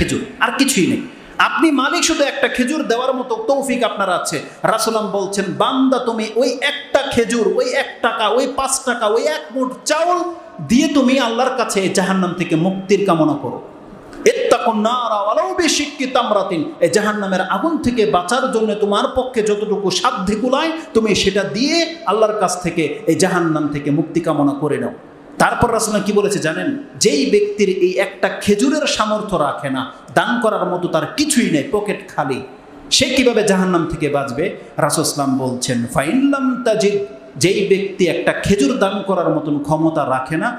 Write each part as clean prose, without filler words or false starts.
খেজুর, আর কিছুই নেই। আপনি মালিক, শুধু একটা খেজুর দেওয়ার মতো তৌফিক আপনার আছে। রাসূলুল্লাহ বলছেন, বান্দা তুমি ওই একটা খেজুর, ওই 1 টাকা, ওই 5 টাকা, ওই 1 মুঠ চাউল দিয়ে তুমি আল্লাহর কাছে জাহান্নাম থেকে মুক্তির কামনা করো। ইত্তাকুন নারা ওয়ালাউ বিশিক্কি তামরাতিন, এই জাহান্নামের আগুন থেকে বাঁচার জন্য তোমার পক্ষে যতটুকু সাধ্য কুলায় তুমি সেটা দিয়ে আল্লাহর কাছ থেকে এই জাহান্নাম থেকে মুক্তি কামনা করে নাও। তারপর রাসূলুল্লাহ কি বলেছে জানেন? যেই ব্যক্তির এই একটা খেজুরের সামর্থ্য রাখে না, দান করার মতো তার কিছুই নেই, পকেট খালি, সে কিভাবে জাহান্নাম থেকে বাঁচবে? রাসূল সাল্লাল্লাহু আলাইহি ওয়াসাল্লাম বলছেন, ফাইন লাম তাজিদ, যেই ব্যক্তি একটা খেজুর দান করার মতন ক্ষমতা রাখে না,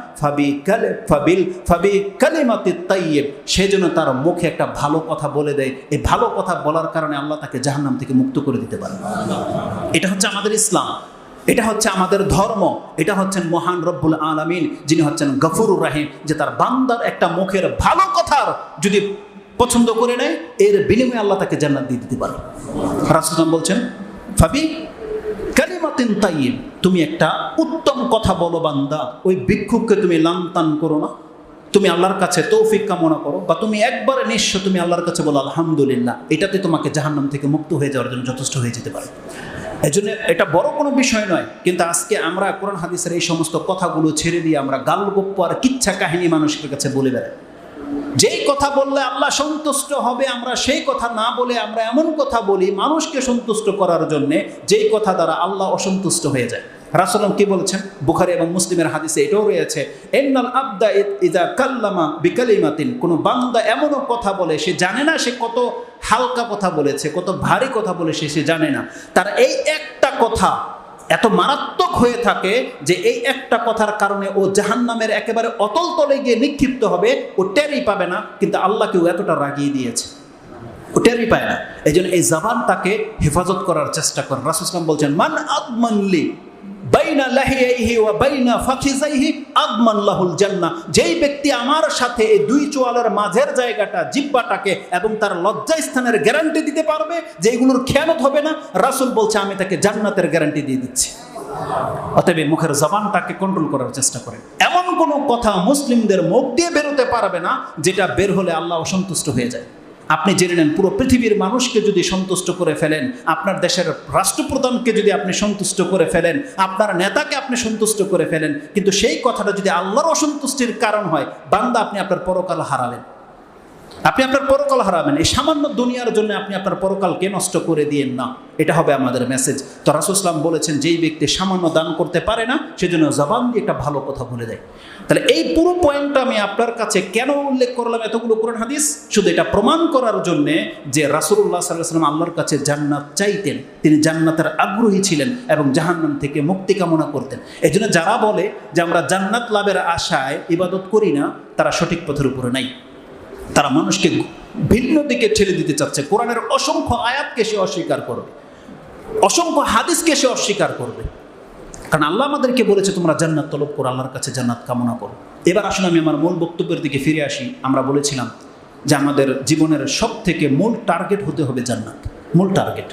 ফাবি কালিমাতিত তাইয়্যিব, সে যেন তার মুখে একটা ভালো কথা বলে দেয়। এই ভালো কথা বলার কারণে আল্লাহ তাকে জাহান্নাম থেকে মুক্ত করে দিতে পারে। এটা হচ্ছে আমাদের ইসলাম, এটা হচ্ছে আমাদের ধর্ম, এটা হচ্ছেন মহান রব্বুল আলামিন, যিনি হচ্ছেন গফুরুর রাহিম, যে তার বান্দার একটা মুখের ভালো কথার যদি পছন্দ করে নেয়, এর বিনিময়ে আল্লাহ তাকে জান্নাত দিয়ে দিতে পারে। রাসূল বলছেন, ফাবি কালিমাতিন তাইয়্যিব, তুমি একটা উত্তম কথা বলো বান্দা, ওই ভিক্ষুককে তুমি লানতান করো না, তুমি আল্লাহর কাছে তৌফিক কামনা করো, বা তুমি একবারে নিঃস্ব তুমি আল্লাহর কাছে বলো আলহামদুলিল্লাহ, এটাতে তোমাকে জাহান্নাম থেকে মুক্ত হয়ে যাওয়ার জন্য যথেষ্ট হয়ে যেতে পারে। এই জন্য এটা বড় কোনো বিষয় নয়, কিন্তু আজকে আমরা কোরআন হাদিসের এই সমস্ত কথাগুলো ছেড়ে দিয়ে আমরা গালগপ্প আর কিচ্ছা কাহিনী মানুষের কাছে বলে বেড়াই। যেই কথা বললে আল্লাহ সন্তুষ্ট হবে, আমরা সেই কথা না বলে আমরা এমন কথা বলি মানুষকে সন্তুষ্ট করার জন্যে, যেই কথা দ্বারা আল্লাহ অসন্তুষ্ট হয়ে যায়। রাসূলুল্লাহ কি বলেছেন? বুখারী এবং মুসলিমের হাদিসে এটাও রয়েছে, ইন্নাল আবদা ইযা কাল্লামা বিকালিমাতিন, কোন বান্দা এমনও কথা বলে সে জানে না সে কত হালকা কথা বলেছে, কত ভারী কথা বলেছে সে জানে না, তার এই একটা কথা এত মারাত্মক হয়ে থাকে যে এই একটা কথার কারণে ও জাহান্নামের একেবারে অতল তলে গিয়ে নিক্ষিপ্ত হবে, ও টেরই পাবে না, কিন্তু আল্লাহকেও এতটা রাগিয়ে দিয়েছে, ও টেরই পায় না। এই জন্য এই জবানটাকে হেফাজত করার চেষ্টা করে। রাসূল সাল্লাল্লাহু আলাইহি ওয়াসাল্লাম বলছেন, মান আদমানলি বাইনা লাহিয়াইহি ওয়া বাইনা ফাখিযাইহি আদমান লাহুল জান্নাহ, যেই ব্যক্তি আমার সাথে এই 2 চোয়ালের মাঝের জায়গাটা, জিহ্বাটাকে এবং তার লজ্জাস্থানের গ্যারান্টি দিতে পারবে যে এগুলোর খেয়ানত হবে না, রাসূল বলছে আমি তাকে জান্নাতের গ্যারান্টি দিয়ে দিচ্ছি। অতএব মুখের জবানটাকে কন্ট্রোল করার চেষ্টা করেন। এমন কোনো কথা মুসলিমদের মুখ দিয়ে বেরোতে পারবে না যেটা বের হলে আল্লাহ অসন্তুষ্ট হয়ে যায়। আপনি জেনে নেন, পুরো পৃথিবীর মানুষকে যদি সন্তুষ্ট করে ফেলেন, আপনার দেশের রাষ্ট্রপ্রধানকে যদি আপনি সন্তুষ্ট করে ফেলেন, আপনার নেতাকে আপনি সন্তুষ্ট করে ফেলেন, কিন্তু সেই কথাটা যদি আল্লাহর অসন্তুষ্টির কারণ হয়, বান্দা আপনি আপনার পরকাল হারাবেন, আপনি আপনার পরকাল হারাবেন। এই সামান্য দুনিয়ার জন্য আপনি আপনার পরকালকে নষ্ট করে দিয়েন না, এটা হবে আমাদের মেসেজ। তো রাসূল সাল্লাল্লাহু আলাইহি ওয়াসাল্লাম বলেছেন, যেই ব্যক্তি সামান্য দান করতে পারে না, সেজন্য জবান দিয়ে একটা ভালো কথা বলে দেয়। তাহলে এই পুরো পয়েন্টটা আমি আপনার কাছে কেন উল্লেখ করলাম, এতগুলো কোরআন হাদিস, শুধু এটা প্রমাণ করার জন্যে যে রাসূলুল্লাহ সাল্লাল্লাহু আলাইহি ওয়াসাল্লাম আল্লাহর কাছে জান্নাত চাইতেন, তিনি জান্নাতের আগ্রহী ছিলেন এবং জাহান্নাম থেকে মুক্তি কামনা করতেন। এই জন্য যারা বলে যে আমরা জান্নাত লাভের আশায় ইবাদত করি না, তারা সঠিক পথের উপরে নাই, তারা মানুষকে ভিন্ন দিকে ঠেলে দিতে চাচ্ছে। কোরআনের অসংখ্য আয়াতকে সে অস্বীকার করবে, অসংখ্য হাদিসকে সে অস্বীকার করবে, কারণ আল্লাহ আমাদেরকে বলেছে তোমরা জান্নাত তলব করো, আল্লাহর কাছে জান্নাত কামনা করো। এবার আসুন আমি আমার মূল বক্তব্যের দিকে ফিরে আসি। আমরা বলেছিলাম যে আমাদের জীবনের সব থেকে মূল টার্গেট হতে হবে জান্নাত, মূল টার্গেট।